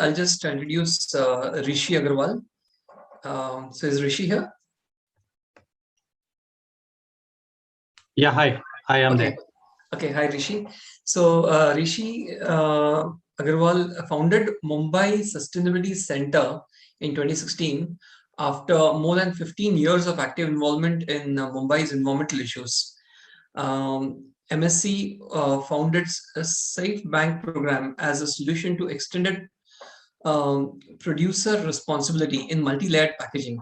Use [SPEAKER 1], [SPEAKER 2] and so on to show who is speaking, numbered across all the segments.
[SPEAKER 1] I'll just introduce Rishi Agarwal. So is Rishi here?
[SPEAKER 2] Yeah, hi. I am there.
[SPEAKER 1] Okay, hi Rishi. So Rishi Agarwal founded Mumbai Sustainability Center in 2016 after more than 15 years of active involvement in Mumbai's environmental issues. MSC founded a Safe Bank program as a solution to extended producer responsibility in multi-layered packaging.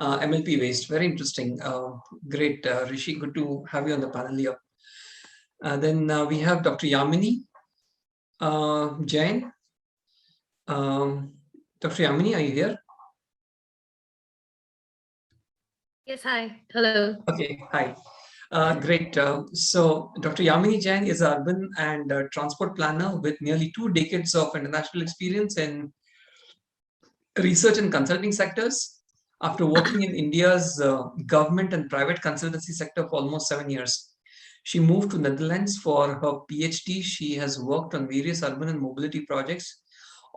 [SPEAKER 1] MLP waste, very interesting. Great, Rishi, good to have you on the panel here. Then we have Dr. Yamini Jain. Dr. Yamini, are you here?
[SPEAKER 3] Yes, hi. Hello.
[SPEAKER 1] Okay, hi. Great. So Dr. Yamini Jain is an urban and transport planner with nearly 2 decades of international experience in research and consulting sectors. After working in India's government and private consultancy sector for almost 7 years, she moved to Netherlands for her PhD. She has worked on various urban and mobility projects,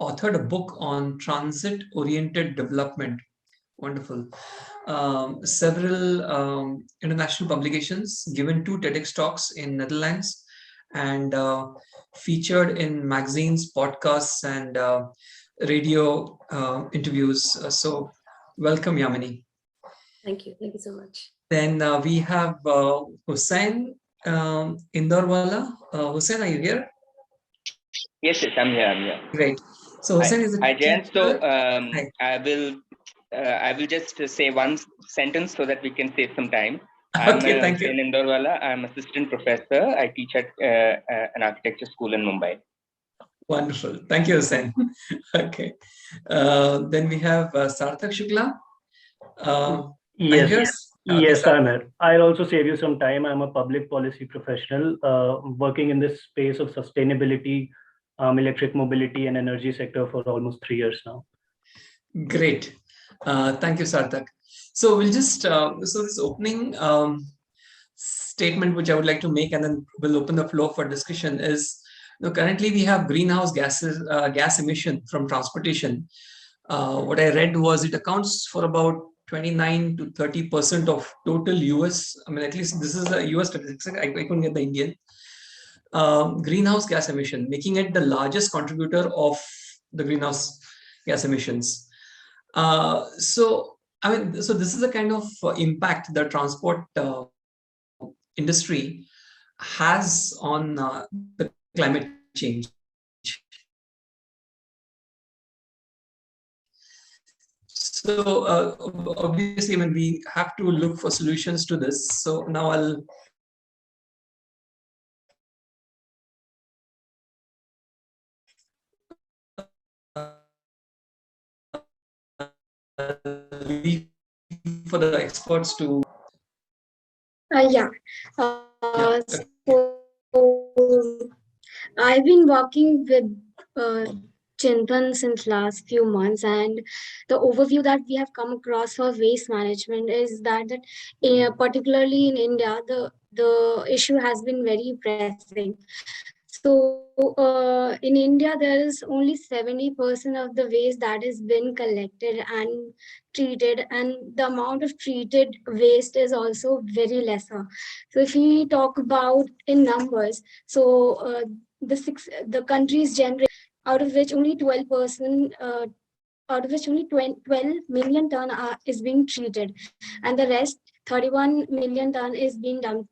[SPEAKER 1] authored a book on transit-oriented development. Wonderful. Several international publications, given 2 TEDx talks in Netherlands, and featured in magazines, podcasts, and radio interviews. So welcome, Yamini.
[SPEAKER 3] Thank you. Thank you so much.
[SPEAKER 1] Then we have Hussain Indorewala. Hussain, are you here?
[SPEAKER 4] Yes, I'm here.
[SPEAKER 1] Great. So Hussain is a
[SPEAKER 4] Hi, Jayant. So
[SPEAKER 1] Hi.
[SPEAKER 4] I will just say one sentence so that we can save some time.
[SPEAKER 1] Okay, thank you.
[SPEAKER 4] I'm Hussain Indorewala. I'm assistant professor. I teach at an architecture school in Mumbai.
[SPEAKER 1] Wonderful. Thank you, Hussain. Okay. Then we have Sarthak Shukla.
[SPEAKER 5] Yes.
[SPEAKER 1] Okay,
[SPEAKER 5] yes, I'm here. I'll also save you some time. I'm a public policy professional working in this space of sustainability, electric mobility and energy sector for almost 3 years now.
[SPEAKER 1] Great. Thank you, Sarthak. So we'll just, so this opening statement, which I would like to make, and then we'll open the floor for discussion is, currently we have greenhouse gases, gas emission from transportation. What I read was it accounts for about 29 to 30% of total US. I mean, at least this is the US statistics. I couldn't get the Indian greenhouse gas emission, making it the largest contributor of the greenhouse gas emissions. So this is the kind of impact the transport industry has on the climate change. So obviously, we have to look for solutions to this. So now I'll leave for the experts to.
[SPEAKER 6] So I've been working with Chintan since last few months, and the overview that we have come across for waste management is that particularly in India, the issue has been very pressing. So in India, there is only 70% of the waste that has been collected and treated, and the amount of treated waste is also very lesser. So if we talk about in numbers, so the countries generate, out of which only 12%, out of which only 12 million ton is being treated, and the rest 31 million ton is being dumped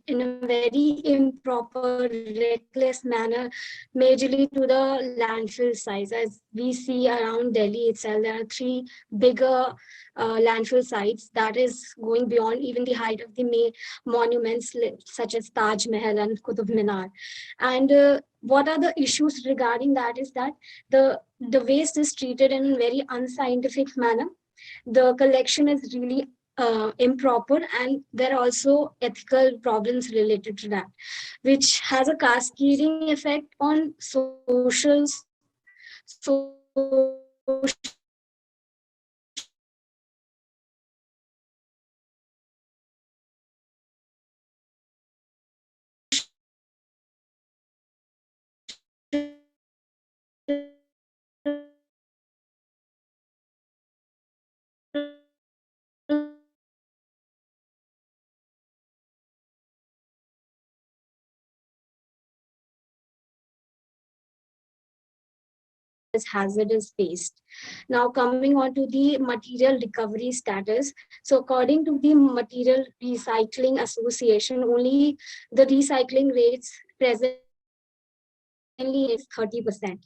[SPEAKER 6] in a very improper, reckless manner, majorly to the landfill sites. As we see around Delhi itself, there are 3 bigger landfill sites that is going beyond even the height of the monuments such as Taj Mahal and Qutub Minar. And what are the issues regarding that is that the waste is treated in a very unscientific manner. The collection is really improper, and there are also ethical problems related to that, which has a cascading effect on social as hazardous waste. Now coming on to the material recovery status. So according to the Material Recycling Association, only the recycling rates presently is 30%.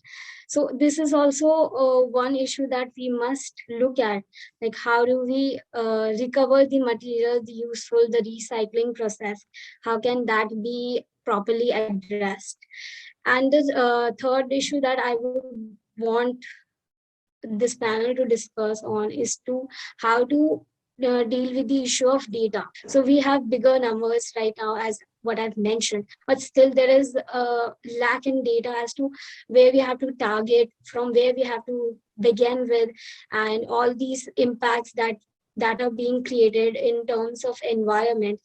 [SPEAKER 6] So this is also one issue that we must look at, like how do we recover the material, the useful, the recycling process, how can that be properly addressed? And the third issue that I would want this panel to discuss on is to how to deal with the issue of data. So we have bigger numbers right now, as what I've mentioned, but still there is a lack in data as to where we have to target, from where we have to begin with, and all these impacts that are being created in terms of environment.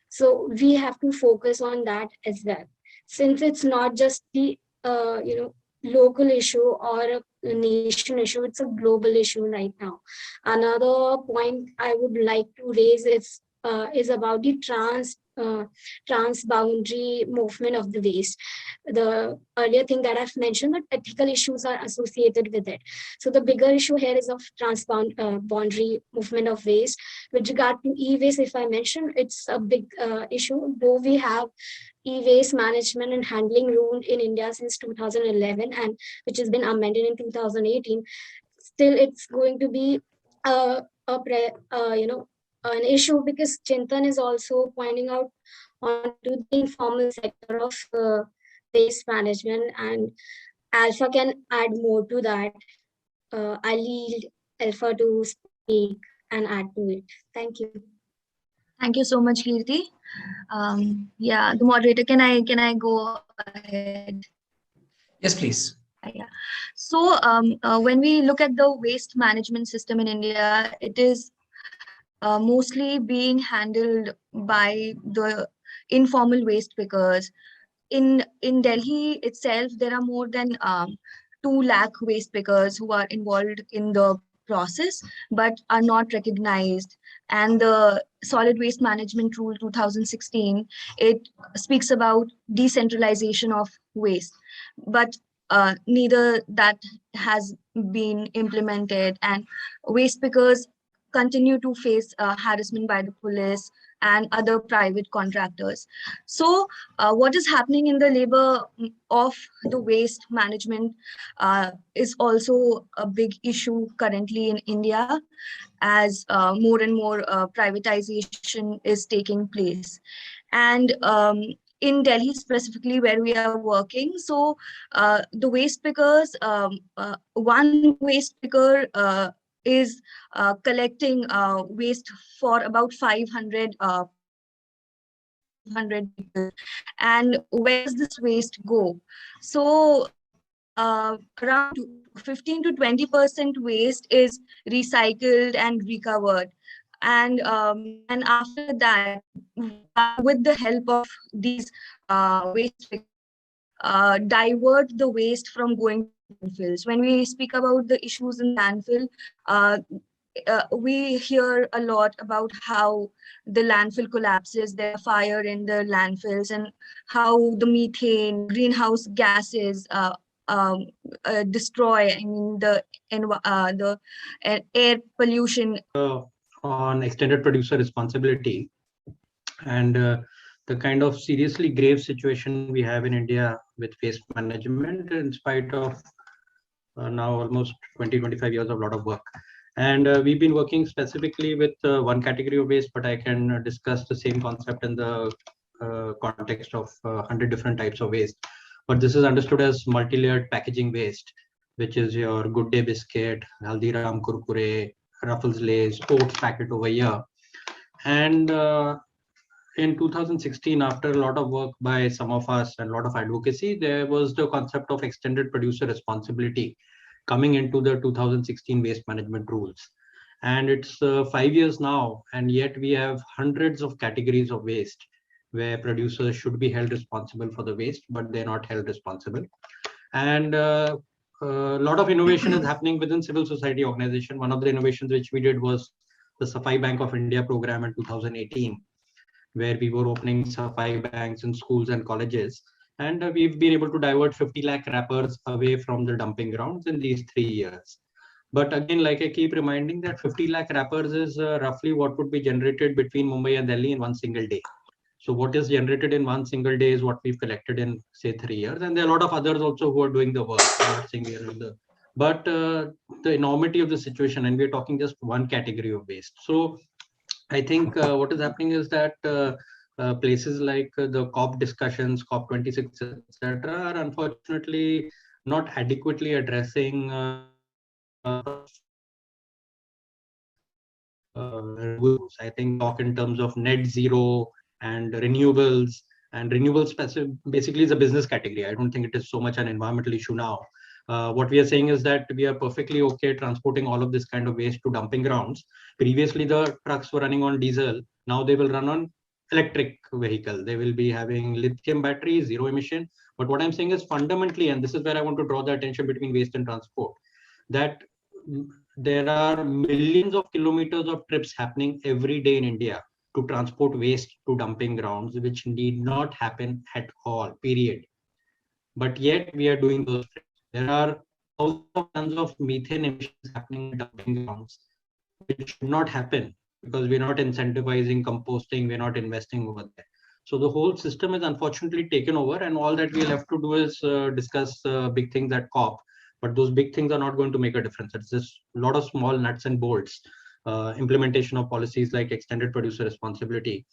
[SPEAKER 6] So we have to focus on that as well, since it's not just the local issue or a nation issue, it's a global issue right now. Another point I would like to raise is about the transboundary movement of the waste. The earlier thing that I've mentioned, that ethical issues are associated with it. So the bigger issue here is of transboundary movement of waste. With regard to e-waste, if I mention, it's a big issue, though we have e-waste management and handling rule in India since 2011, and which has been amended in 2018. Still, it's going to be an issue, because Chintan is also pointing out onto the informal sector of waste management, and Alpha can add more to that. I'll leave Alpha to speak and add to it. Thank you.
[SPEAKER 7] Thank you so much, Kirti. Yeah, the moderator, can I go ahead?
[SPEAKER 1] Yes, please.
[SPEAKER 7] Yeah. So when we look at the waste management system in India, it is mostly being handled by the informal waste pickers. In Delhi itself, there are more than 2 lakh waste pickers who are involved in the process but are not recognized. And the Solid Waste Management Rule 2016, it speaks about decentralization of waste, but neither that has been implemented, and waste pickers continue to face harassment by the police and other private contractors. So what is happening in the labor of the waste management is also a big issue currently in India, as more and more privatization is taking place. And in Delhi specifically, where we are working, so the waste pickers, one waste picker is collecting waste for about 500 people. And where does this waste go? So around 15 to 20% waste is recycled and recovered. And after that, with the help of these waste pickers, divert the waste from going to landfills. When we speak about the issues in landfill, we hear a lot about how the landfill collapses, there are fire in the landfills, and how the methane, greenhouse gases destroy, the air pollution.
[SPEAKER 2] On extended producer responsibility and the kind of seriously grave situation we have in India with waste management, in spite of now almost 20-25 years of a lot of work. And we've been working specifically with one category of waste, but I can discuss the same concept in the context of 100 different types of waste. But this is understood as multi-layered packaging waste, which is your Good Day biscuit, Haldiram Kurkure, Ruffles Lays, Oats packet over here. And in 2016, after a lot of work by some of us and a lot of advocacy, there was the concept of extended producer responsibility coming into the 2016 waste management rules. And it's 5 years now, and yet we have hundreds of categories of waste where producers should be held responsible for the waste, but they're not held responsible. And a lot of innovation is happening within civil society organization. One of the innovations which we did was the Safai Bank of India program in 2018, where we were opening Safai banks in schools and colleges, And we've been able to divert 50 lakh wrappers away from the dumping grounds in these 3 years. But again, like I keep reminding, that 50 lakh wrappers is roughly what would be generated between Mumbai and Delhi in one single day. So what is generated in one single day is what we've collected in, say, 3 years. And there are a lot of others also who are doing the work. I'm not saying we are the, but the enormity of the situation, and we're talking just one category of waste. So I think what is happening is that places like the COP discussions, COP26, etc., are unfortunately not adequately addressing I think talk in terms of net zero and renewables, and renewables basically is a business category. I don't think it is so much an environmental issue now. What we are saying is that we are perfectly okay transporting all of this kind of waste to dumping grounds. Previously, the trucks were running on diesel. Now they will run on electric vehicle. They will be having lithium batteries, zero emission. But what I'm saying is fundamentally, and this is where I want to draw the attention between waste and transport, that there are millions of kilometers of trips happening every day in India to transport waste to dumping grounds, which need not happen at all, period. But yet we are doing those trips. There are thousands of tons of methane emissions happening at dumping grounds, which should not happen because we're not incentivizing composting, we're not investing over there. So the whole system is unfortunately taken over, and all that we'll have to do is discuss big things at COP. But those big things are not going to make a difference. It's just a lot of small nuts and bolts. Implementation of policies like extended producer responsibility,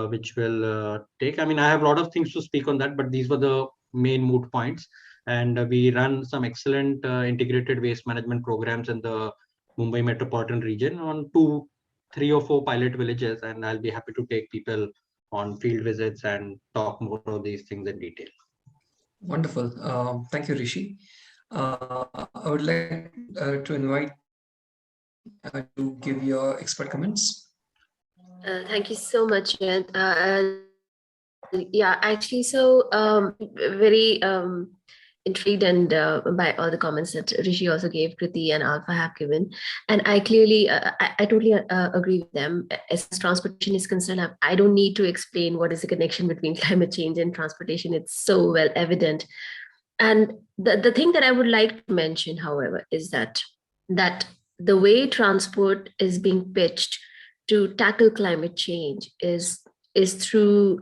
[SPEAKER 2] which will take. I mean, I have a lot of things to speak on that, but these were the main moot points. And we run some excellent integrated waste management programs in the Mumbai metropolitan region on 3 or 4 pilot villages, and I'll be happy to take people on field visits and talk more of these things in detail.
[SPEAKER 1] Wonderful. Thank you, Rishi. I would like to invite to give your expert comments.
[SPEAKER 3] Thank you so much, Jayant. Yeah, actually, so very intrigued and by all the comments that Rishi also gave, Kriti and Alpha have given. And I clearly, I totally agree with them. As transportation is concerned, I don't need to explain what is the connection between climate change and transportation. It's so well evident. And the thing that I would like to mention, however, is that the way transport is being pitched to tackle climate change is through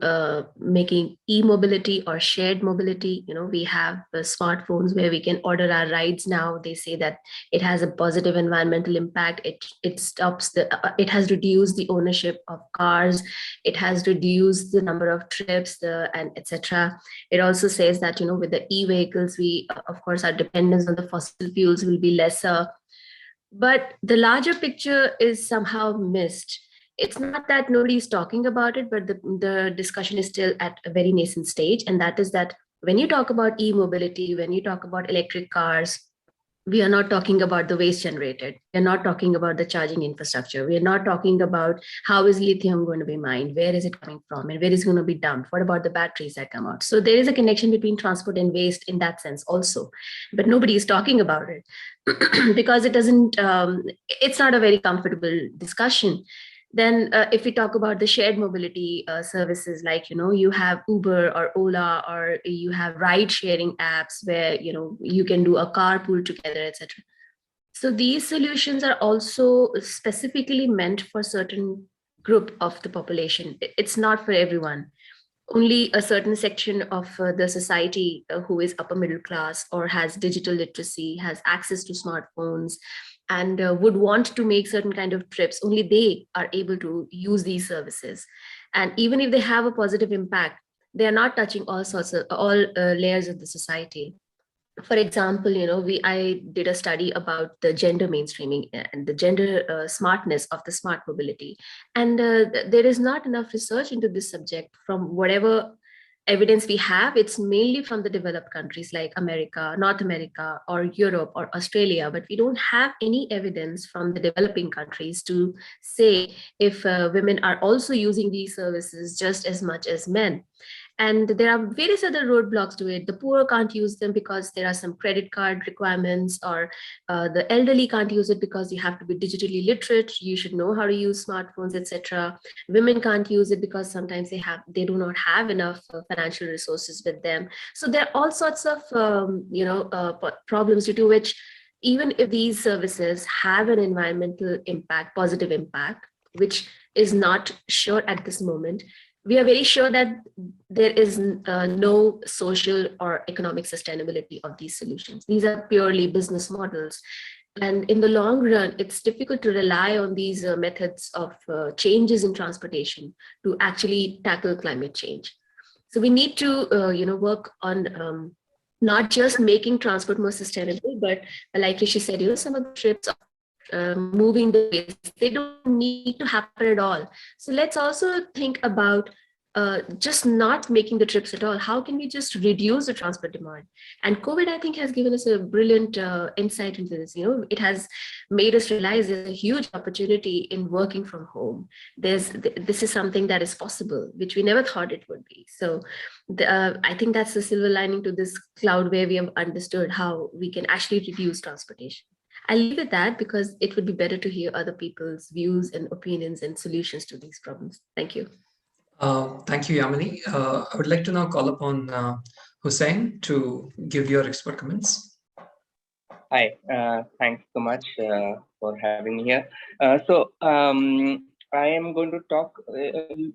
[SPEAKER 3] making e-mobility or shared mobility. You know, we have smartphones where we can order our rides now. They say that it has a positive environmental impact. It stops it has reduced the ownership of cars. It has reduced the number of trips, and etc. It also says that, you know, with the e-vehicles, we of course our dependence on the fossil fuels will be lesser. But the larger picture is somehow missed. It's not that nobody is talking about it, but the discussion is still at a very nascent stage. And that is that when you talk about e-mobility, when you talk about electric cars, we are not talking about the waste generated. We're not talking about the charging infrastructure. We are not talking about how is lithium going to be mined, where is it coming from, and where is it going to be dumped. What about the batteries that come out? So there is a connection between transport and waste in that sense also, but nobody is talking about it because it doesn't. It's not a very comfortable discussion. Then if we talk about the shared mobility services, like, you know, you have Uber or Ola, or you have ride sharing apps where, you know, you can do a carpool together, etc. So these solutions are also specifically meant for certain group of the population. It's not for everyone. Only a certain section of the society who is upper middle class or has digital literacy, has access to smartphones, and would want to make certain kind of trips, only they are able to use these services. And even if they have a positive impact, they are not touching all layers of the society. For example, you know, I did a study about the gender mainstreaming and the gender smartness of the smart mobility. And there is not enough research into this subject. From whatever evidence we have, it's mainly from the developed countries like America, North America, or Europe or Australia, but we don't have any evidence from the developing countries to say if women are also using these services just as much as men. And there are various other roadblocks to it. The poor can't use them because there are some credit card requirements, or the elderly can't use it because you have to be digitally literate. You should know how to use smartphones, etc. Women can't use it because sometimes they do not have enough financial resources with them. So there are all sorts of problems due to which, even if these services have an environmental impact, positive impact, which is not sure at this moment, we are very sure that there is no social or economic sustainability of these solutions. These are purely business models. And in the long run, it's difficult to rely on these methods of changes in transportation to actually tackle climate change. So we need to work on not just making transport more sustainable, but like Rishi said, some of the trips of moving the waste, they don't need to happen at all. So let's also think about just not making the trips at all. How can we just reduce the transport demand? And COVID, I think, has given us a brilliant insight into this. It has made us realize there's a huge opportunity in working from home. This is something that is possible, which we never thought it would be. So I think that's the silver lining to this cloud, where we have understood how we can actually reduce transportation. I'll leave it at that because it would be better to hear other people's views and opinions and solutions to these problems. Thank you.
[SPEAKER 1] Thank you, Yamini. I would like to now call upon Hussain to give your expert comments.
[SPEAKER 4] Hi, thanks so much for having me here. I am going to talk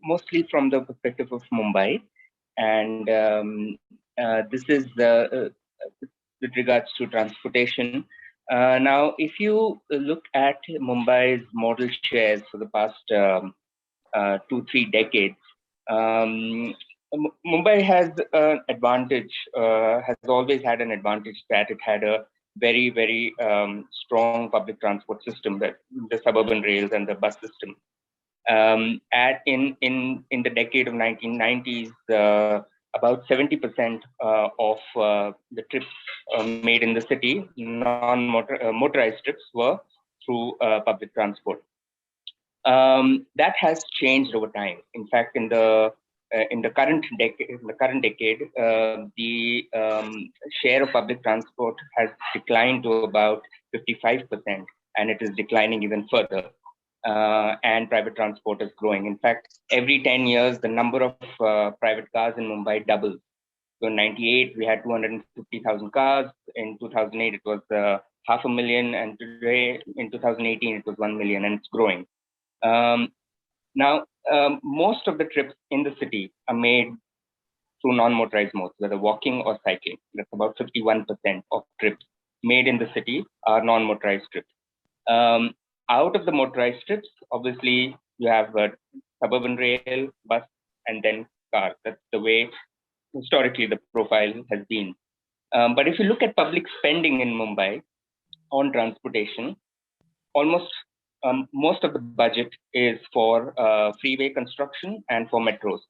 [SPEAKER 4] mostly from the perspective of Mumbai, and this is with regards to transportation. Now, if you look at Mumbai's modal shares for the past 2-3 decades, Mumbai has an advantage, has always had an advantage that it had a very, very strong public transport system, that the suburban rails and the bus system. In the decade of 1990s, about 70% of the trips made in the city, motorized trips, were through public transport. That has changed over time. In fact, in the current decade, the share of public transport has declined to about 55%, and it is declining even further. And private transport is growing. In fact, every 10 years, the number of private cars in Mumbai doubles. So in 98, we had 250,000 cars. In 2008, it was 500,000. And today, in 2018, it was 1 million, and it's growing. Now, most of the trips in the city are made through non-motorized modes, whether walking or cycling. That's about 51% of trips made in the city are non-motorized trips. Out of the motorized trips, obviously, you have suburban rail, bus, and then car. That's the way historically the profile has been. But if you look at public spending in Mumbai on transportation, almost most of the budget is for freeway construction and for metros.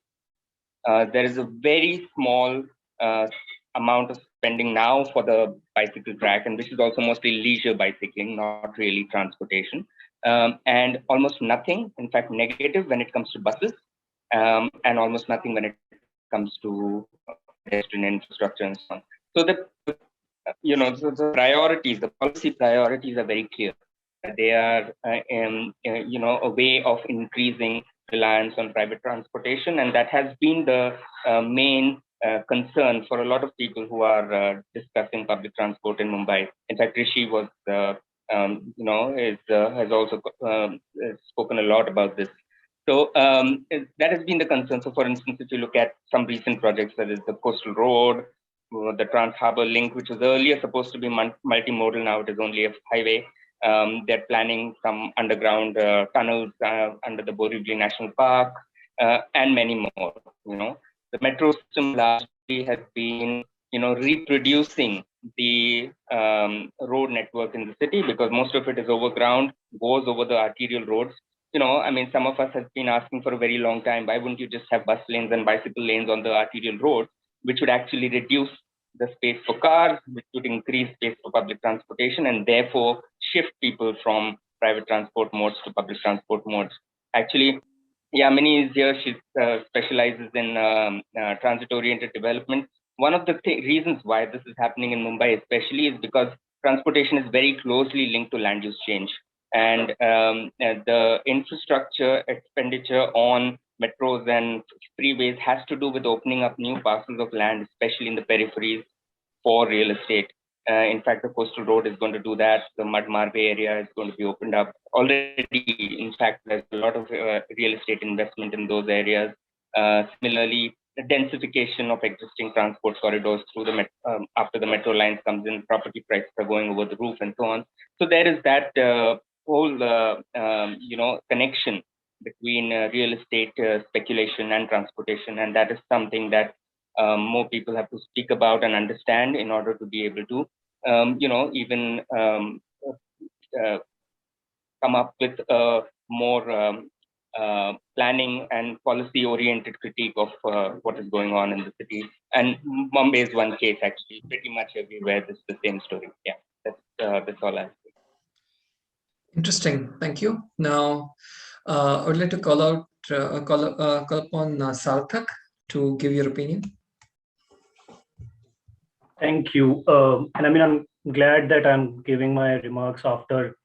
[SPEAKER 4] There is a very small amount of spending now for the bicycle track, and this is also mostly leisure bicycling, not really transportation. And almost nothing, in fact, negative when it comes to buses, and almost nothing when it comes to pedestrian infrastructure and so on. So the priorities, the policy priorities are very clear. They are, a way of increasing reliance on private transportation, and that has been the main concern for a lot of people who are discussing public transport in Mumbai. In fact, Rishi was, has also spoken a lot about this. So that has been the concern. So, for instance, if you look at some recent projects, that is the Coastal Road, the Trans-Harbour Link, which was earlier supposed to be multimodal, now it is only a highway. They're planning some underground tunnels under the Borivali National Park, and many more. The metro system largely has been, reproducing the road network in the city, because most of it is overground, goes over the arterial roads. Some of us have been asking for a very long time, why wouldn't you just have bus lanes and bicycle lanes on the arterial roads, which would actually reduce the space for cars, which would increase space for public transportation, and therefore shift people from private transport modes to public transport modes. Actually, Yamini is here. She specializes in transit-oriented development. One of the reasons why this is happening in Mumbai especially is because transportation is very closely linked to land use change. And the infrastructure expenditure on metros and freeways has to do with opening up new parcels of land, especially in the peripheries, for real estate. In fact, the coastal road is going to do that. The Mud Marbe area is going to be opened up already. In fact, there's a lot of real estate investment in those areas. Similarly, the densification of existing transport corridors through the after the metro lines comes in, property prices are going over the roof and so on. So there is that whole connection between real estate speculation and transportation, and that is something that more people have to speak about and understand in order to be able to, even come up with a more planning and policy-oriented critique of what is going on in the city. And Mumbai is one case, actually. Pretty much everywhere, this is the same story. Yeah, that's all I have to say.
[SPEAKER 1] Interesting. Thank you. Now, I would like to call upon Sarthak to give your opinion.
[SPEAKER 5] Thank you. And I mean, I'm glad that I'm giving my remarks after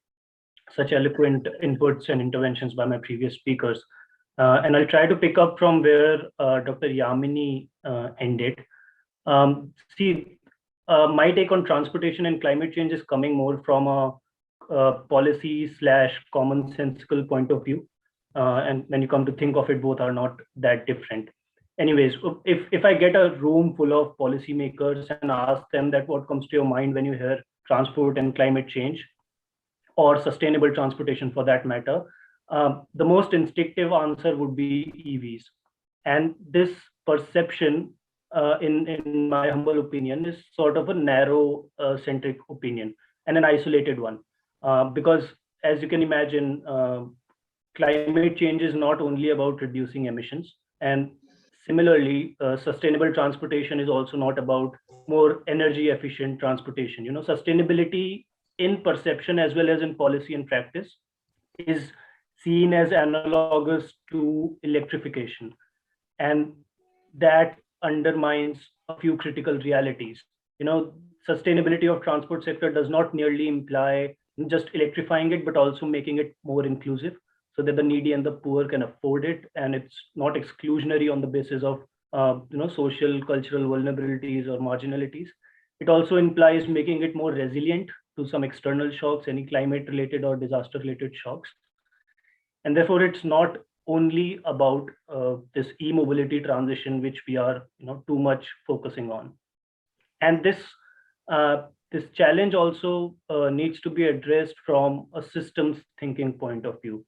[SPEAKER 5] such eloquent inputs and interventions by my previous speakers. And I'll try to pick up from where Dr. Yamini ended. My take on transportation and climate change is coming more from a policy/commonsensical point of view. And when you come to think of it, both are not that different. Anyways, if I get a room full of policymakers and ask them that what comes to your mind when you hear transport and climate change, or sustainable transportation for that matter, the most instinctive answer would be EVs. And this perception, in my humble opinion, is sort of a narrow centric opinion and an isolated one. Because as you can imagine, climate change is not only about reducing emissions, and similarly, sustainable transportation is also not about more energy efficient transportation. Sustainability in perception as well as in policy and practice is seen as analogous to electrification. And that undermines a few critical realities. Sustainability of transport sector does not merely imply just electrifying it, but also making it more inclusive so that the needy and the poor can afford it. And it's not exclusionary on the basis of social, cultural vulnerabilities or marginalities. It also implies making it more resilient to some external shocks, any climate related or disaster related shocks. And therefore, it's not only about this e-mobility transition, which we are too much focusing on. And this challenge also needs to be addressed from a systems thinking point of view,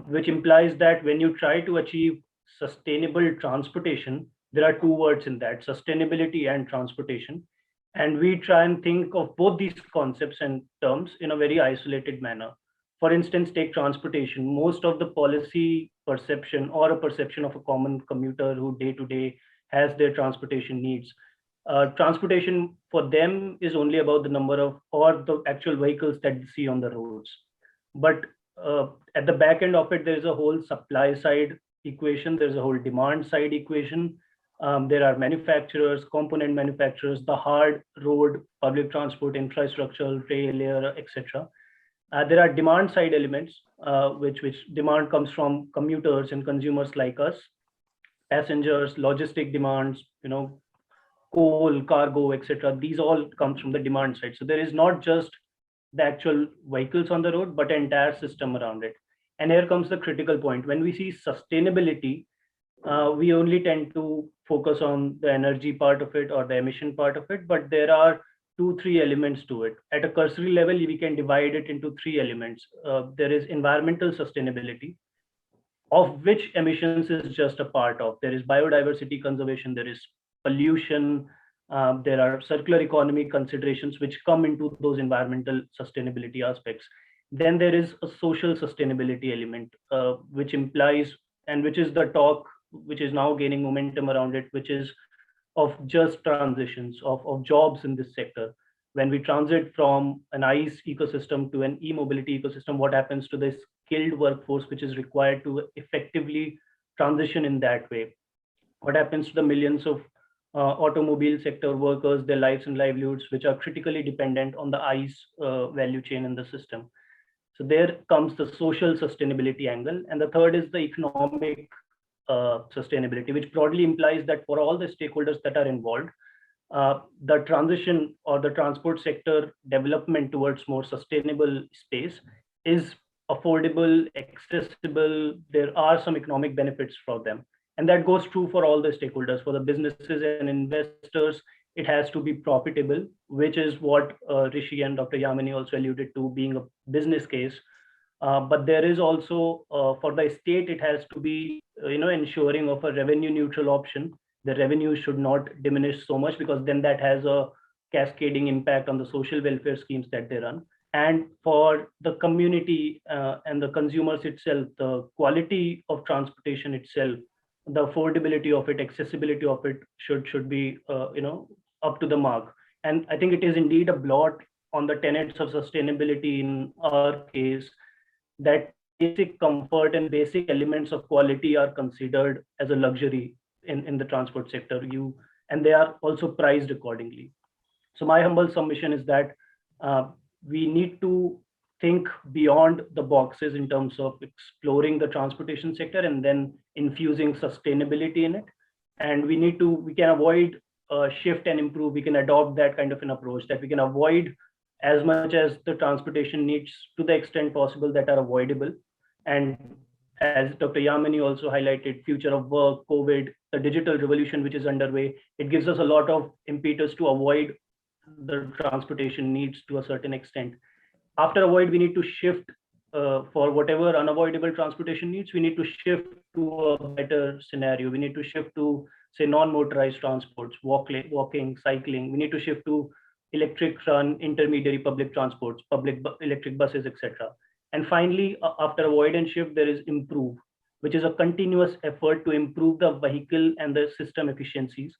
[SPEAKER 5] which implies that when you try to achieve sustainable transportation, there are two words in that: sustainability and transportation. And we try and think of both these concepts and terms in a very isolated manner. For instance, take transportation. Most of the policy perception or a perception of a common commuter who day to day has their transportation needs. Transportation for them is only about the number of or the actual vehicles that they see on the roads. But at the back end of it, there is a whole supply side equation. There's a whole demand side equation. There are manufacturers, component manufacturers, the hard road, public transport infrastructure, rail, air, etc. There are demand side elements, which demand comes from commuters and consumers like us, passengers, logistic demands, coal, cargo, etc. These all comes from the demand side. So there is not just the actual vehicles on the road, but an entire system around it. And here comes the critical point. When we see sustainability, we only tend to focus on the energy part of it or the emission part of it, but there are 2-3 elements to it. At a cursory level, we can divide it into 3 elements. There is environmental sustainability, of which emissions is just a part of. There is biodiversity conservation, there is pollution, there are circular economy considerations which come into those environmental sustainability aspects. Then there is a social sustainability element, which implies, and which is the talk which is now gaining momentum around it, which is of just transitions, of jobs in this sector. When we transit from an ICE ecosystem to an e-mobility ecosystem, what happens to the skilled workforce which is required to effectively transition in that way. What happens to the millions of automobile sector workers, their lives and livelihoods, which are critically dependent on the ICE value chain in the system? So there comes the social sustainability angle. And the third is the economic sustainability, which broadly implies that for all the stakeholders that are involved, the transition or the transport sector development towards more sustainable space is affordable, accessible. There are some economic benefits for them. And that goes true for all the stakeholders. For the businesses and investors, it has to be profitable, which is what Rishi and Dr. Yamini also alluded to being a business case. But there is also, for the state, it has to be, ensuring of a revenue neutral option. The revenue should not diminish so much, because then that has a cascading impact on the social welfare schemes that they run. And for the community and the consumers itself, the quality of transportation itself, the affordability of it, accessibility of it should be up to the mark. And I think it is indeed a blot on the tenets of sustainability in our case, that basic comfort and basic elements of quality are considered as a luxury in the transport sector, and they are also priced accordingly. So my humble submission is that we need to think beyond the boxes in terms of exploring the transportation sector and then infusing sustainability in it. And we can avoid shift and improve. We can adopt that kind of an approach, that we can avoid as much as the transportation needs to the extent possible that are avoidable. And as Dr. Yamini also highlighted, future of work, COVID, the digital revolution which is underway, it gives us a lot of impetus to avoid the transportation needs to a certain extent. After avoid, we need to shift for whatever unavoidable transportation needs, we need to shift to a better scenario. We need to shift to, say, non-motorized transports, walking, cycling. We need to shift to electric run intermediary public transports, electric buses, etc. And finally, after avoid and shift, there is improve, which is a continuous effort to improve the vehicle and the system efficiencies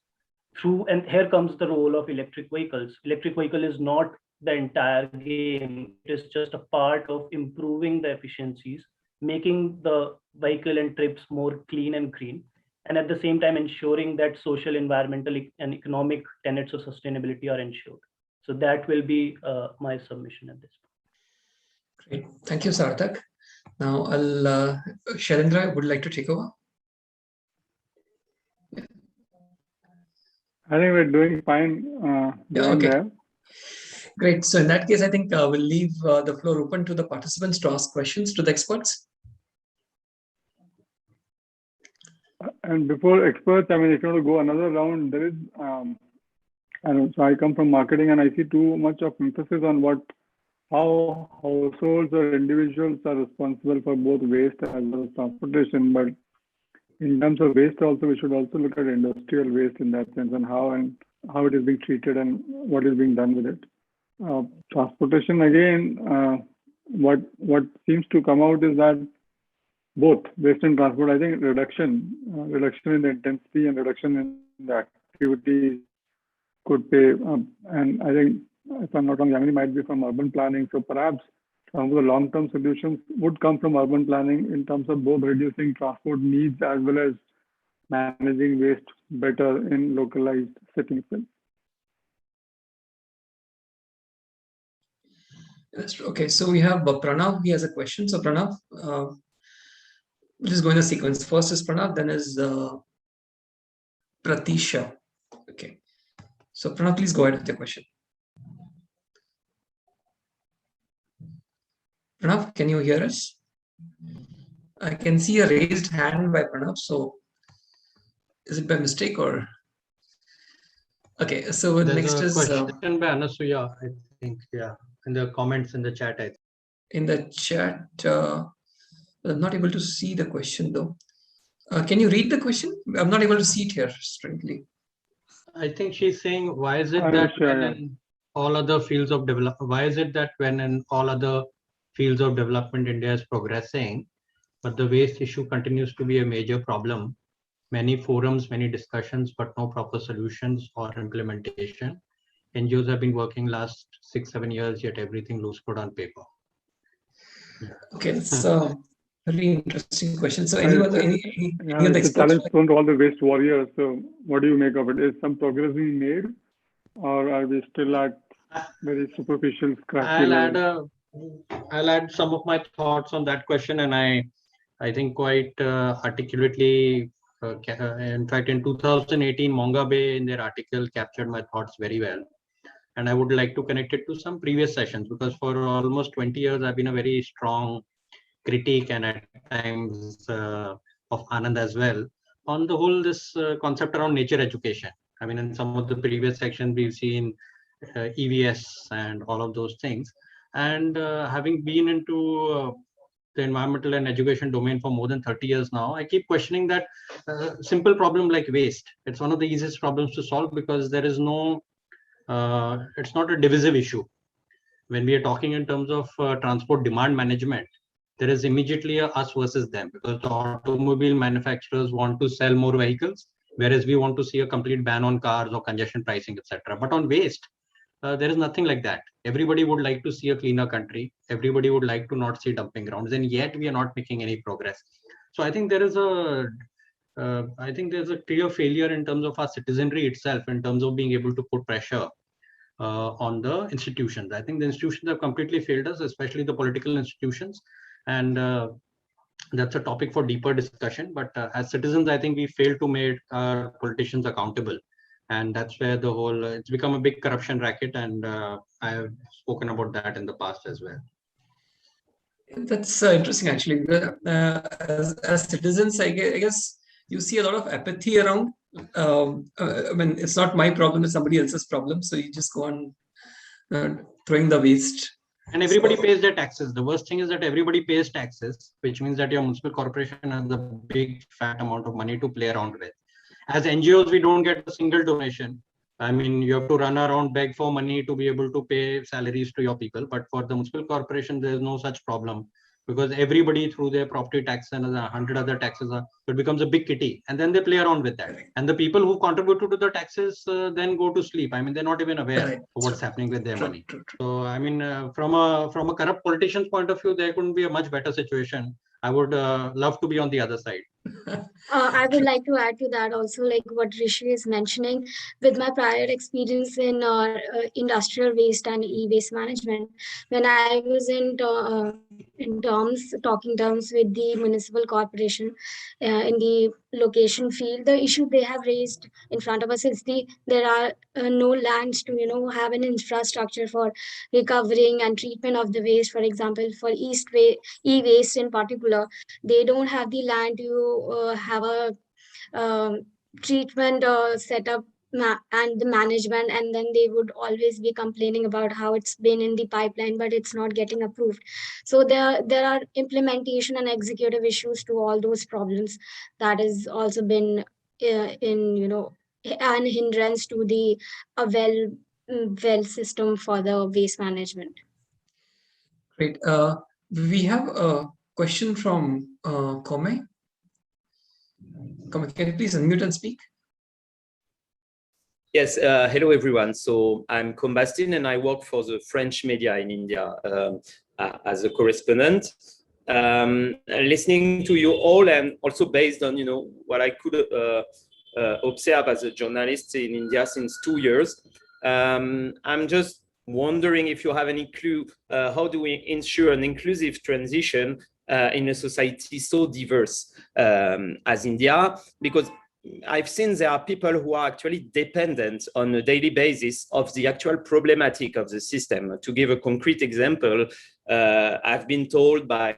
[SPEAKER 5] through, and here comes the role of electric vehicles. Electric vehicle is not the entire game. It is just a part of improving the efficiencies, making the vehicle and trips more clean and green, and at the same time ensuring that social, environmental, and economic tenets of sustainability are ensured. So that will be my submission at this point.
[SPEAKER 1] Great. Thank you, Sarthak. Now, Shailendra would like to take over.
[SPEAKER 8] Yeah. I think we're doing fine.
[SPEAKER 1] Okay.
[SPEAKER 8] There.
[SPEAKER 1] Great. So in that case, I think we'll leave the floor open to the participants to ask questions to the experts.
[SPEAKER 8] And before experts, I mean, if you want to go another round, there is, so I come from marketing and I see too much of emphasis on how households or individuals are responsible for both waste as well as transportation. But in terms of waste also, we should also look at industrial waste in that sense, and how it is being treated and what is being done with it. Transportation, again, what seems to come out is that both waste and transport, I think reduction in the intensity and reduction in the activity could pay. And I think, if I'm not wrong, Yamini might be from urban planning. So perhaps some of the long-term solutions would come from urban planning in terms of both reducing transport needs as well as managing waste better in localized settings.
[SPEAKER 1] Okay, so we have Pranav. He has a question. So Pranav, we'll just go in the sequence. First is Pranav, then is Pratisha. Okay. So Pranav, please go ahead with your question. Pranav, can you hear us? I can see a raised hand by Pranav. So is it by mistake or? Okay, so
[SPEAKER 2] There's
[SPEAKER 1] next is
[SPEAKER 2] question by Anasuya, I think, yeah, in the comments in the chat. I think.
[SPEAKER 1] In the chat, I'm not able to see the question though. Can you read the question? I'm not able to see it here, strangely.
[SPEAKER 2] I think she's saying, why is it that when in all other fields of development, why is it that when in all other fields of development India is progressing, but the waste issue continues to be a major problem? Many forums, many discussions, but no proper solutions or implementation. NGOs have been working last 6-7 years, yet everything looks good on paper.
[SPEAKER 1] Okay, that's a very interesting question. So, any other
[SPEAKER 8] it's a challenge thrown to all the waste warriors. So, what do you make of it? Is some progress being made, or are we still at very superficial, scratchy level?
[SPEAKER 2] I'll add some of my thoughts on that question, and I think quite articulately. In fact, in 2018, Mongabe in their article captured my thoughts very well. And I would like to connect it to some previous sessions, because for almost 20 years, I've been a very strong critique and at times of Anand as well on the whole this concept around nature education. I mean, in some of the previous sections, we've seen EVS and all of those things. And having been into the environmental and education domain for more than 30 years now, I keep questioning that simple problem like waste. It's one of the easiest problems to solve because there is no, it's not a divisive issue. When we are talking in terms of transport demand management, there is immediately a us versus them, because the automobile manufacturers want to sell more vehicles, whereas we want to see a complete ban on cars or congestion pricing, etc. But on waste, there is nothing like that. Everybody would like to see a cleaner country. Everybody would like to not see dumping grounds, and yet we are not making any progress. So I think there is there's a clear failure in terms of our citizenry itself, in terms of being able to put pressure on the institutions. I think the institutions have completely failed us, especially the political institutions, and that's a topic for deeper discussion. But as citizens, I think we fail to make our politicians accountable. And that's where the whole, it's become a big corruption racket. And I have spoken about that in the past as well.
[SPEAKER 1] That's interesting, actually. As citizens, I guess you see a lot of apathy around. I mean, it's not my problem, it's somebody else's problem. So you just go on throwing the waste.
[SPEAKER 2] And everybody pays their taxes. The worst thing is that everybody pays taxes, which means that your municipal corporation has a big fat amount of money to play around with. As NGOs, we don't get a single donation. I mean, you have to run around, beg for money to be able to pay salaries to your people. But for the municipal corporation, there is no such problem, because everybody through their property tax and 100 other taxes, it becomes a big kitty, and then they play around with that. And the people who contributed to the taxes then go to sleep. I mean, they're not even aware of what's happening with their money. So, I mean, from a corrupt politician's point of view, there couldn't be a much better situation. I would love to be on the other side.
[SPEAKER 6] I would like to add to that also, like what Rishi is mentioning. With my prior experience in industrial waste and e-waste management, when I was in talking terms with the municipal corporation in the location field, the issue they have raised in front of us is there are no lands to have an infrastructure for recovering and treatment of the waste. For example, for e-waste in particular, they don't have the land to have a treatment setup and the management, and then they would always be complaining about how it's been in the pipeline but it's not getting approved. So there are implementation and executive issues to all those problems that has also been an hindrance to the well system for the waste management.
[SPEAKER 1] Great. We have a question from Kome. Kome, can you please unmute and speak?
[SPEAKER 9] Yes, hello everyone. So I'm Combastin and I work for the French media in India as a correspondent. Listening to you all, and also based on what I could observe as a journalist in India since 2 years, I'm just wondering if you have any clue how do we ensure an inclusive transition in a society so diverse as India, because I've seen there are people who are actually dependent on a daily basis of the actual problematic of the system. To give a concrete example, I've been told by,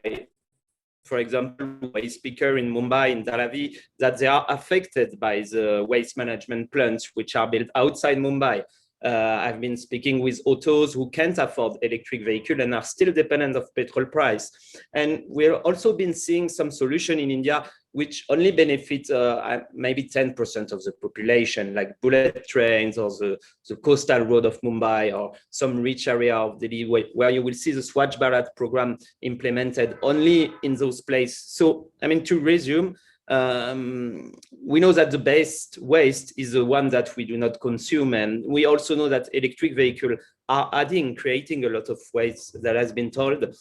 [SPEAKER 9] for example, a speaker in Mumbai, in Dharavi, that they are affected by the waste management plants which are built outside Mumbai. I've been speaking with autos who can't afford electric vehicle and are still dependent of petrol price. And we've also been seeing some solution in India which only benefit maybe 10% of the population, like bullet trains or the coastal road of Mumbai or some rich area of Delhi where you will see the Swachh Bharat program implemented only in those places. So, I mean, to resume, we know that the best waste is the one that we do not consume. And we also know that electric vehicles are creating a lot of waste that has been told.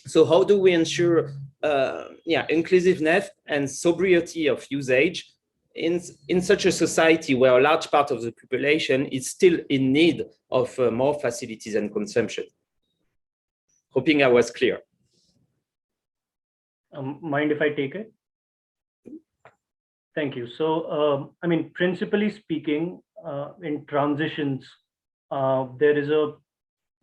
[SPEAKER 9] So how do we ensure inclusiveness and sobriety of usage in such a society where a large part of the population is still in need of more facilities and consumption? Hoping I was clear.
[SPEAKER 5] Mind if I take it? Thank you. So, I mean, principally speaking, in transitions, there is a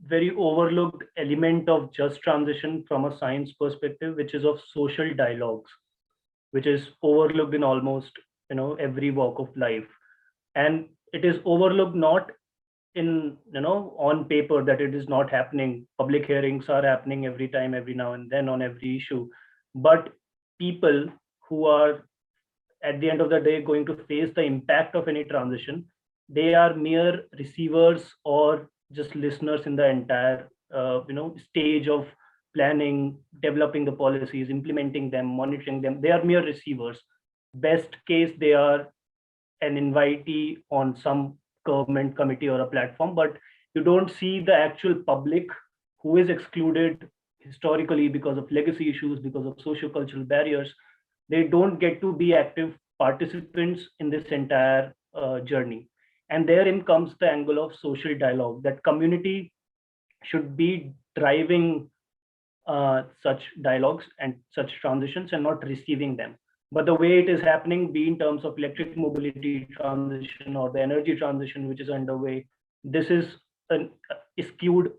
[SPEAKER 5] very overlooked element of just transition from a science perspective, which is of social dialogues, which is overlooked in almost every walk of life. And it is overlooked not in on paper that it is not happening. Public hearings are happening every now and then on every issue, but people who are at the end of the day going to face the impact of any transition, they are mere receivers or just listeners in the entire stage of planning, developing the policies, implementing them, monitoring them. They are mere receivers. Best case, they are an invitee on some government committee or a platform, but you don't see the actual public who is excluded historically because of legacy issues, because of socio-cultural barriers. They don't get to be active participants in this entire journey. And therein comes the angle of social dialogue, that community should be driving such dialogues and such transitions and not receiving them. But the way it is happening, be in terms of electric mobility transition or the energy transition which is underway, this is a skewed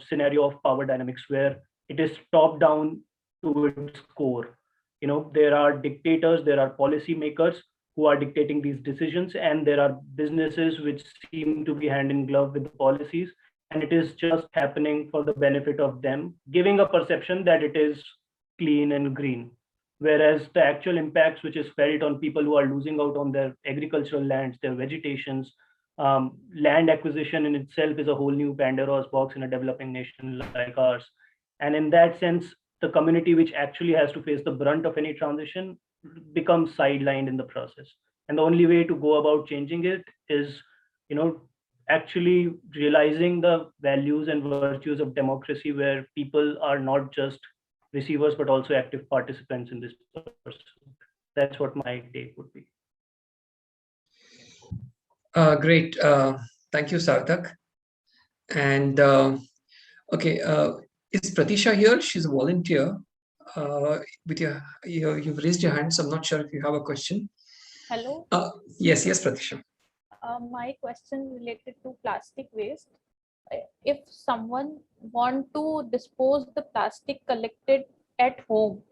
[SPEAKER 5] scenario of power dynamics where it is top down to its core. There are dictators, there are policy makers who are dictating these decisions, and there are businesses which seem to be hand in glove with the policies, and it is just happening for the benefit of them, giving a perception that it is clean and green. Whereas the actual impacts which is felt on people who are losing out on their agricultural lands, their vegetations, land acquisition in itself is a whole new Pandora's box in a developing nation like ours. And in that sense, the community which actually has to face the brunt of any transition becomes sidelined in the process. And the only way to go about changing it is, actually realizing the values and virtues of democracy, where people are not just receivers, but also active participants in this pursuit. That's what my take would be.
[SPEAKER 1] Great. Thank you, Sarthak. And okay, is Pratisha here? She's a volunteer. With you've raised your hand, so I'm not sure if you have a question.
[SPEAKER 10] Hello.
[SPEAKER 1] Yes, Pratisha.
[SPEAKER 10] My question related to plastic waste. If someone want to dispose the plastic collected at home,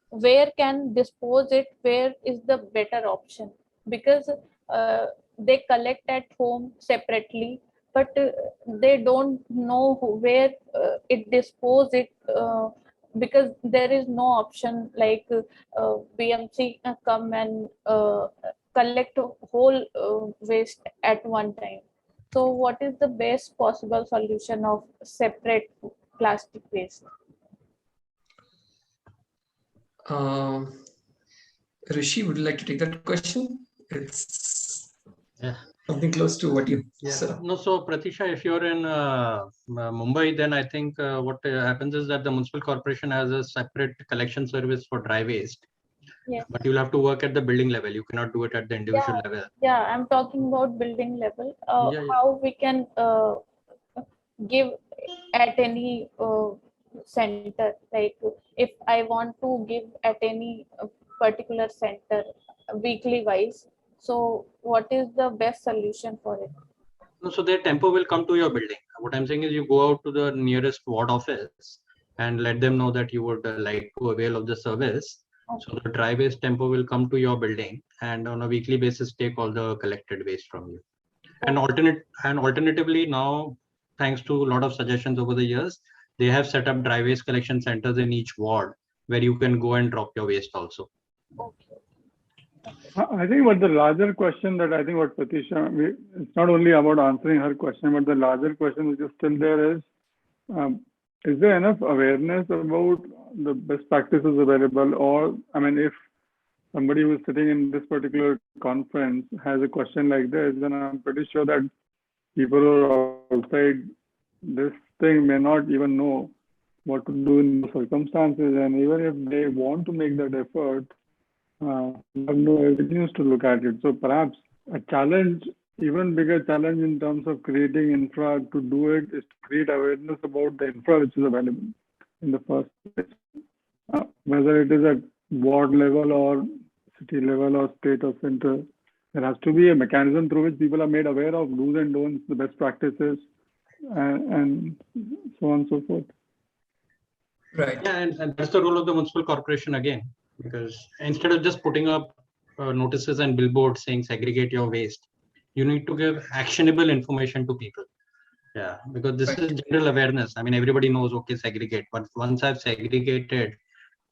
[SPEAKER 10] where can dispose it? Where is the better option? Because they collect at home separately, but they don't know where it dispose it, because there is no option like BMC come and collect whole waste at one time. So what is the best possible solution of separate plastic waste?
[SPEAKER 1] Rishi, would you like to take that question? It's
[SPEAKER 2] Yeah.
[SPEAKER 1] something close to what you
[SPEAKER 2] said. No, so Pratisha, if you're in Mumbai, then I think what happens is that the municipal corporation has a separate collection service for dry waste.
[SPEAKER 10] Yes.
[SPEAKER 2] But you'll have to work at the building level. You cannot do it at the individual level.
[SPEAKER 10] Yeah, I'm talking about building level. How we can give at any center, like if I want to give at any particular center weekly wise, so what is the best solution for it?
[SPEAKER 2] No, so their tempo will come to your building. What I'm saying is you go out to the nearest ward office and let them know that you would like to avail of the service. Okay. So the dry waste tempo will come to your building and on a weekly basis take all the collected waste from you. Okay. And alternatively, now thanks to a lot of suggestions over the years, they have set up dry waste collection centers in each ward where you can go and drop your waste also.
[SPEAKER 10] Okay.
[SPEAKER 8] I think what the larger question that I think what Pratisha, it's not only about answering her question, but the larger question which is still there is there enough awareness about the best practices available? Or, I mean, if somebody who's sitting in this particular conference has a question like this, then I'm pretty sure that people who are outside this thing may not even know what to do in the circumstances. And even if they want to make that effort, you have no avenues to look at it. So perhaps a challenge, even bigger challenge in terms of creating infra to do it, is to create awareness about the infra which is available in the first place. Whether it is at ward level or city level or state or center, there has to be a mechanism through which people are made aware of do's and don'ts, the best practices, and so on and so forth.
[SPEAKER 1] Right.
[SPEAKER 2] Yeah, and that's the role of the municipal corporation again, because instead of just putting up notices and billboards saying segregate your waste, you need to give actionable information to people. Yeah, because this is general awareness. I mean, everybody knows, okay, segregate. But once I've segregated,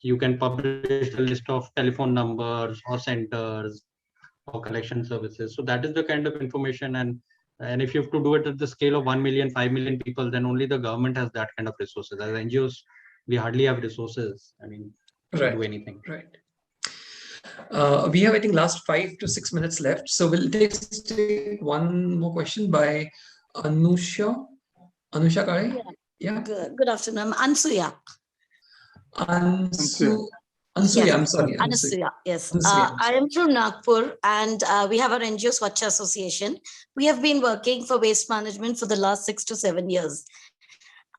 [SPEAKER 2] you can publish a list of telephone numbers or centers or collection services. So that is the kind of information. And if you have to do it at the scale of 1 million, 5 million people, then only the government has that kind of resources. As NGOs, we hardly have resources. I mean, to do anything.
[SPEAKER 1] Right. We have, I think, last 5 to 6 minutes left. So we'll take one more question by Anusha. Anusha Kare? Yeah.
[SPEAKER 11] Good afternoon. I'm Ansuya.
[SPEAKER 1] Ansuya,
[SPEAKER 11] Yes.
[SPEAKER 1] I'm sorry.
[SPEAKER 11] Ansuya, yes.
[SPEAKER 1] Ansuya,
[SPEAKER 11] I am from Nagpur, and we have our NGO Swachh Association. We have been working for waste management for the last 6 to 7 years.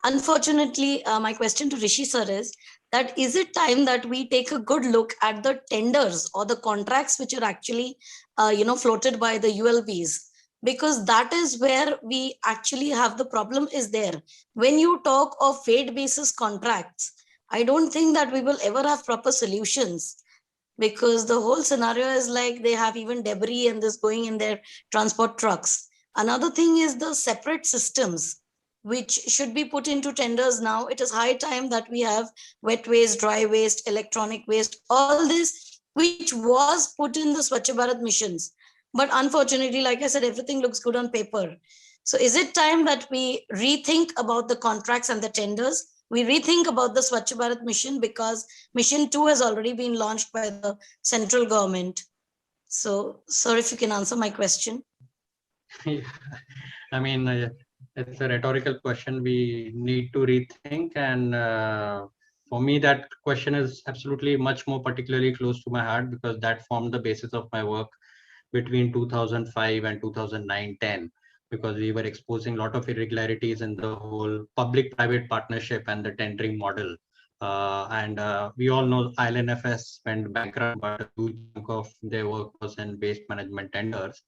[SPEAKER 11] Unfortunately, my question to Rishi sir is it time that we take a good look at the tenders or the contracts which are actually, floated by the ULBs? Because that is where we actually have the problem is there. When you talk of weight basis contracts, I don't think that we will ever have proper solutions, because the whole scenario is like they have even debris and this going in their transport trucks. Another thing is the separate systems which should be put into tenders now. It is high time that we have wet waste, dry waste, electronic waste, all this which was put in the Swachh Bharat missions. But unfortunately, like I said, everything looks good on paper. So is it time that we rethink about the contracts and the tenders? We rethink about the Swachh Bharat mission, because mission 2 has already been launched by the central government. So, sir, if you can answer my question.
[SPEAKER 2] I mean, it's a rhetorical question. We need to rethink. And for me, that question is absolutely much more particularly close to my heart, because that formed the basis of my work between 2005 and 2009-10, because we were exposing a lot of irregularities in the whole public-private partnership and the tendering model. We all know ILNFS went bankrupt, but a huge chunk of their work was in waste management tenders.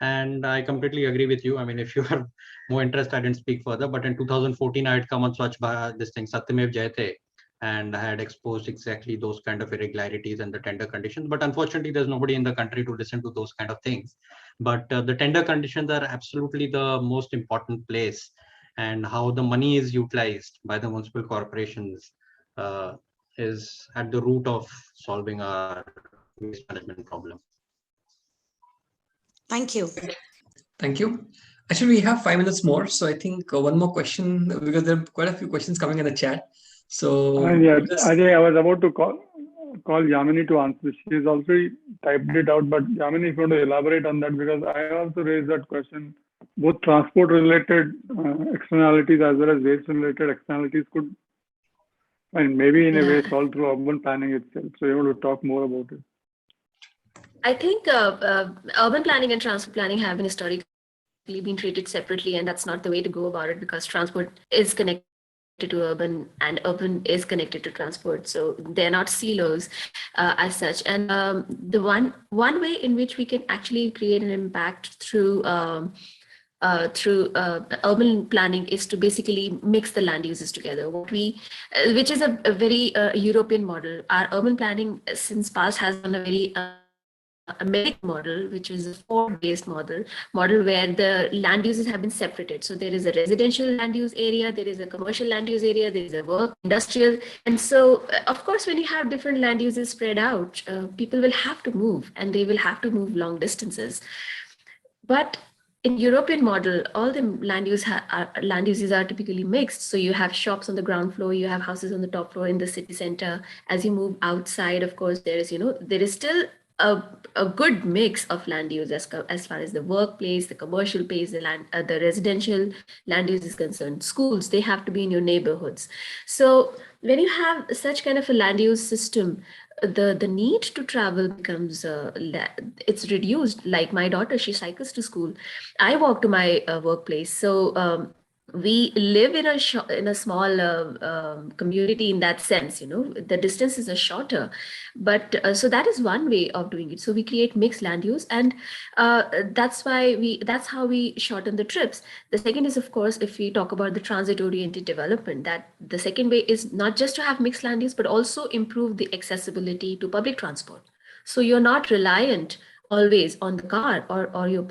[SPEAKER 2] And I completely agree with you. I mean, if you are more interested, I didn't speak further, but in 2014, I had come on Swachh Bharat, this thing, Satyamev Jayate, and I had exposed exactly those kind of irregularities and the tender conditions. But unfortunately, there's nobody in the country to listen to those kind of things. But the tender conditions are absolutely the most important place, and how the money is utilized by the municipal corporations is at the root of solving our waste management problem.
[SPEAKER 11] Thank you.
[SPEAKER 1] Thank you. Actually, we have 5 minutes more. So I think one more question, because there are quite a few questions coming in the chat. So
[SPEAKER 8] I was about to call Yamini to answer. She's already typed it out, but Yamini, if you want to elaborate on that, because I also raised that question. Both transport related externalities as well as waste related externalities could, and maybe in a way, solve through urban planning itself. So you want to talk more about it?
[SPEAKER 3] I think urban planning and transport planning have been historically been treated separately, and that's not the way to go about it, because transport is connected to urban and urban is connected to transport. So they're not silos as such. And the one way in which we can actually create an impact through urban planning is to basically mix the land uses together, which is a very European model. Our urban planning since past has done a very American model, which is a four-based model where the land uses have been separated. So there is a residential land use area, there is a commercial land use area, there is a work, industrial. And so, of course, when you have different land uses spread out, people will have to move, and they will have to move long distances. But in European model, all the land uses are typically mixed. So you have shops on the ground floor, you have houses on the top floor in the city center. As you move outside, of course, there is still a good mix of land use as far as the workplace, the commercial place, the residential land use is concerned. Schools, they have to be in your neighborhoods. So when you have such kind of a land use system, the need to travel becomes it's reduced. Like my daughter, she cycles to school. I walk to my workplace. So we live in a small community in that sense. The distances are shorter, but so that is one way of doing it. So we create mixed land use, and that's how we shorten the trips. The second is, of course, if we talk about the transit oriented development, that the second way is not just to have mixed land use, but also improve the accessibility to public transport. So you're not reliant always on the car or your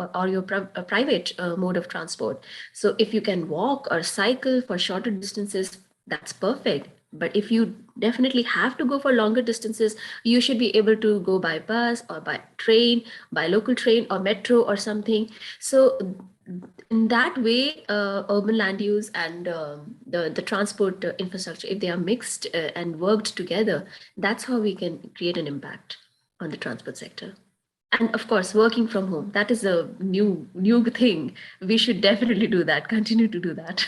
[SPEAKER 3] private mode of transport. So if you can walk or cycle for shorter distances, that's perfect. But if you definitely have to go for longer distances, you should be able to go by bus or by train, by local train or metro or something. So in that way, urban land use and the transport infrastructure, if they are mixed and worked together, that's how we can create an impact on the transport sector. And of course, working from home, that is a new thing. We should definitely do that, continue to do that.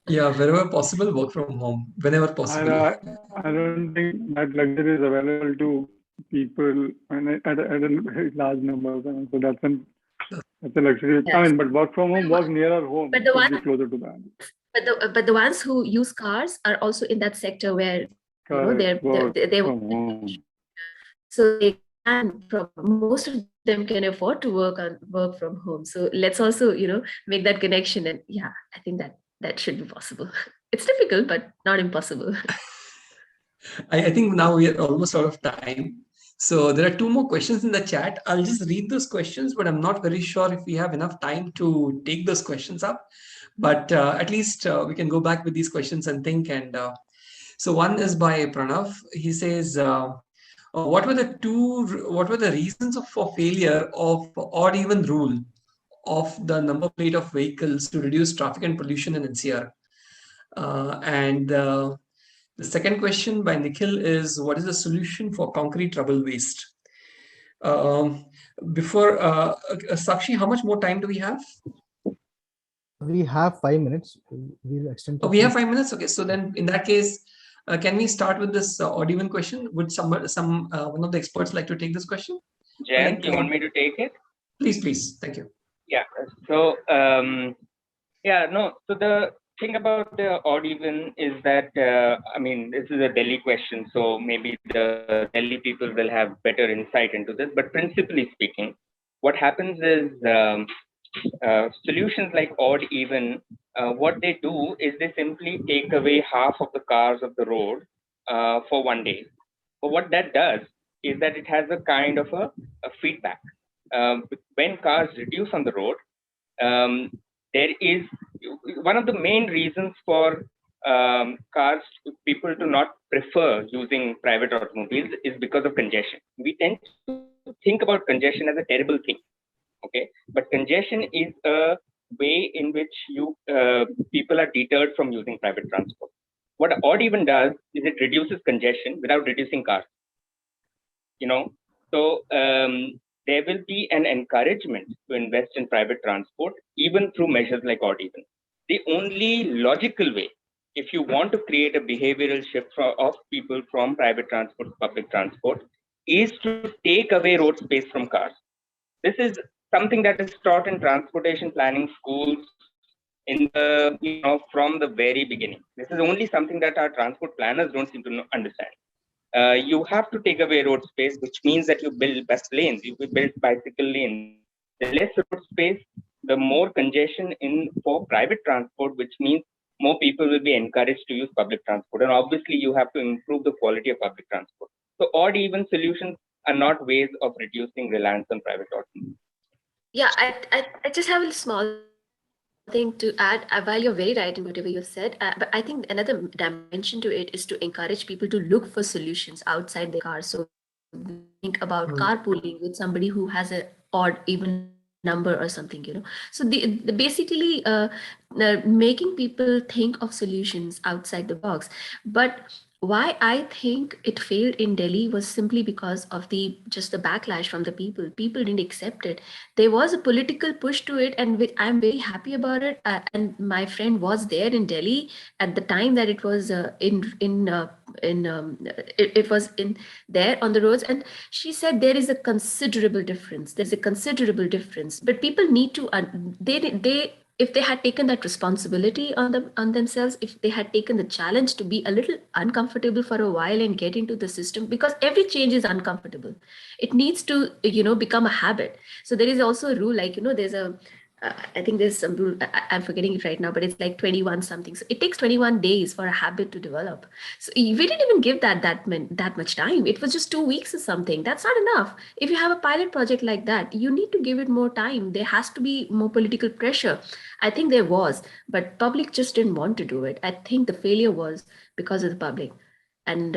[SPEAKER 1] Yeah, wherever possible, work from home, whenever possible.
[SPEAKER 8] I don't think that luxury is available to people at a large numbers. So that's a luxury.
[SPEAKER 3] Yes.
[SPEAKER 8] I mean, but work from home, work nearer home,
[SPEAKER 3] But the
[SPEAKER 8] should be
[SPEAKER 3] one,
[SPEAKER 8] closer to that.
[SPEAKER 3] but the ones who use cars are also in that sector where
[SPEAKER 8] Correct.
[SPEAKER 3] they
[SPEAKER 8] Work from home.
[SPEAKER 3] so they can, most of them can afford to work from home. So let's also make that connection, and yeah, I think that should be possible. It's difficult, but not impossible.
[SPEAKER 1] I think now we are almost out of time. So there are two more questions in the chat. I'll just read those questions, but I'm not very sure if we have enough time to take those questions up. But at least we can go back with these questions and think. And so one is by Pranav. He says, what were the reasons for failure of odd even rule of the number plate of vehicles to reduce traffic and pollution in NCR? And the second question by Nikhil is, what is the solution for concrete rubble waste? Before Sakshi, how much more time do we have?
[SPEAKER 12] We have 5 minutes. We'll extend.
[SPEAKER 1] We have 5 minutes. Okay, so then in that case, can we start with this odd even question? Would one of the experts like to take this question?
[SPEAKER 4] Jayant, you want me to take it?
[SPEAKER 1] Please. Thank you.
[SPEAKER 4] Yeah. So So the thing about the odd even is that this is a Delhi question, so maybe the Delhi people will have better insight into this. But principally speaking, what happens is solutions like odd even, what they do is they simply take away half of the cars of the road for one day. But what that does is that it has a kind of a feedback. When cars reduce on the road, there is one of the main reasons for people to not prefer using private automobiles is because of congestion. We tend to think about congestion as a terrible thing, okay? But congestion is a way in which people are deterred from using private transport. What odd even does is it reduces congestion without reducing cars. So there will be an encouragement to invest in private transport, even through measures like odd even. The only logical way, if you want to create a behavioral shift of people from private transport to public transport, is to take away road space from cars. This is something that is taught in transportation planning schools from the very beginning. This is only something that our transport planners don't seem to understand. You have to take away road space, which means that you build bus lanes, you build bicycle lanes. The less road space, the more congestion for private transport, which means more people will be encouraged to use public transport. And obviously, you have to improve the quality of public transport. So odd even solutions are not ways of reducing reliance on private automobiles.
[SPEAKER 3] Yeah, I just have a small thing to add. While you're very right in whatever you said, but I think another dimension to it is to encourage people to look for solutions outside the car. So think about carpooling with somebody who has an odd even number or something, So basically making people think of solutions outside the box. But why I think it failed in Delhi was simply because of just the backlash from the people. People didn't accept it. There was a political push to it, and I'm very happy about it. And my friend was there in Delhi at the time that it was it was in there on the roads, and she said there is a considerable difference. There's a considerable difference, but people need to they if they had taken that responsibility on themselves, if they had taken the challenge to be a little uncomfortable for a while and get into the system, because every change is uncomfortable, it needs to become a habit. So there is also a rule, like there's a I think there's some rule, I'm forgetting it right now, but it's like 21 something. So it takes 21 days for a habit to develop. So we didn't even give that much time. It was just 2 weeks or something. That's not enough. If you have a pilot project like that, you need to give it more time. There has to be more political pressure. I think there was, but public just didn't want to do it. I think the failure was because of the public. And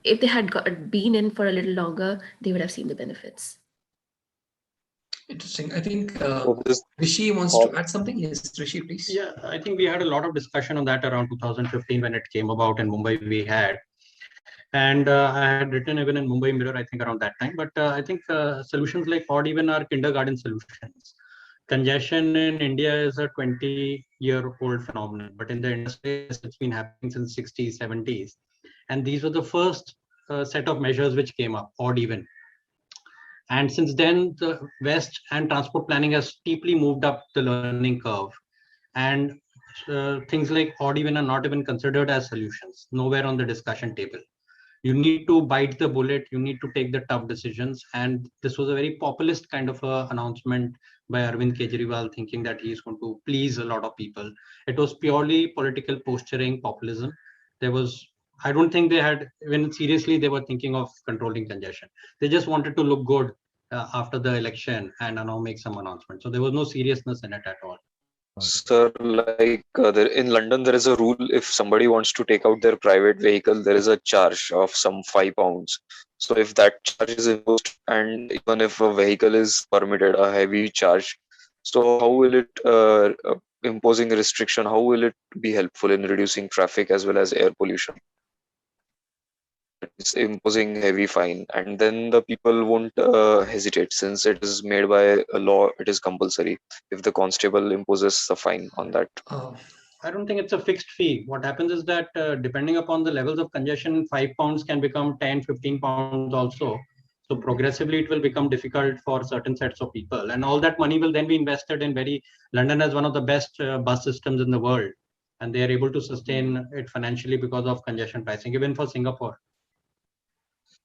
[SPEAKER 3] if they had been in for a little longer, they would have seen the benefits.
[SPEAKER 1] Interesting. I think Rishi wants to add something. Yes, Rishi, please.
[SPEAKER 2] Yeah, I think we had a lot of discussion on that around 2015 when it came about in Mumbai. We had, and I had written even in Mumbai Mirror, I think around that time. But I think solutions like odd even are kindergarten solutions. Congestion in India is a 20-year-old phenomenon, but in the industry, it's been happening since 60s, 70s. And these were the first set of measures which came up, odd even. And since then, the West and transport planning has steeply moved up the learning curve. And things like odd even are not even considered as solutions, nowhere on the discussion table. You need to bite the bullet, you need to take the tough decisions. And this was a very populist kind of announcement by Arvind Kejriwal, thinking that he is going to please a lot of people. It was purely political posturing, populism. I don't think they had, even seriously, they were thinking of controlling congestion. They just wanted to look good after the election and now make some announcement. So there was no seriousness in it at all.
[SPEAKER 13] Sir, like in London, there is a rule: if somebody wants to take out their private vehicle, there is a charge of some £5. So if that charge is imposed, and even if a vehicle is permitted, a heavy charge, so how will it imposing a restriction? How will it be helpful in reducing traffic as well as air pollution? It's imposing heavy fine, and then the people won't hesitate, since it is made by a law. It is compulsory if the constable imposes a fine on that.
[SPEAKER 2] I don't think it's a fixed fee. What happens is that depending upon the levels of congestion, £5 can become 10, 15 pounds also. So progressively, it will become difficult for certain sets of people, and all that money will then be invested in London has one of the best bus systems in the world, and they are able to sustain it financially because of congestion pricing, even for Singapore.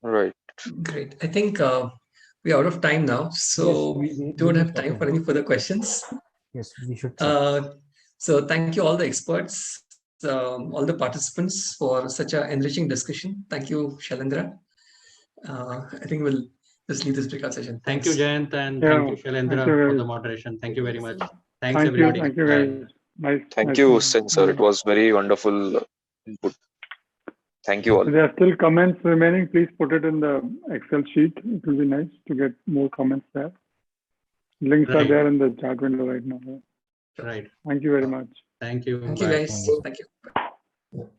[SPEAKER 13] Right.
[SPEAKER 1] Great. I think we're out of time now, so
[SPEAKER 12] Yes,
[SPEAKER 1] we don't have time for any further questions.
[SPEAKER 12] Yes, we should.
[SPEAKER 1] So thank you all the experts, all the participants for such an enriching discussion. Thank you, Shailendra. I think we'll just leave this breakout session.
[SPEAKER 2] Thank you, Jayant, and thank you, Shailendra, for the moderation. Thank you very much. Thanks, everybody.
[SPEAKER 8] Thank you, guys. Nice.
[SPEAKER 13] Thank you, Hussain sir. It was very wonderful input. Thank you all.
[SPEAKER 8] If there are still comments remaining, please put it in the Excel sheet. It will be nice to get more comments there. Links are there in the chat window right now.
[SPEAKER 2] Right.
[SPEAKER 8] Thank you very much.
[SPEAKER 2] Thank you.
[SPEAKER 1] Thank you, guys. Thank you.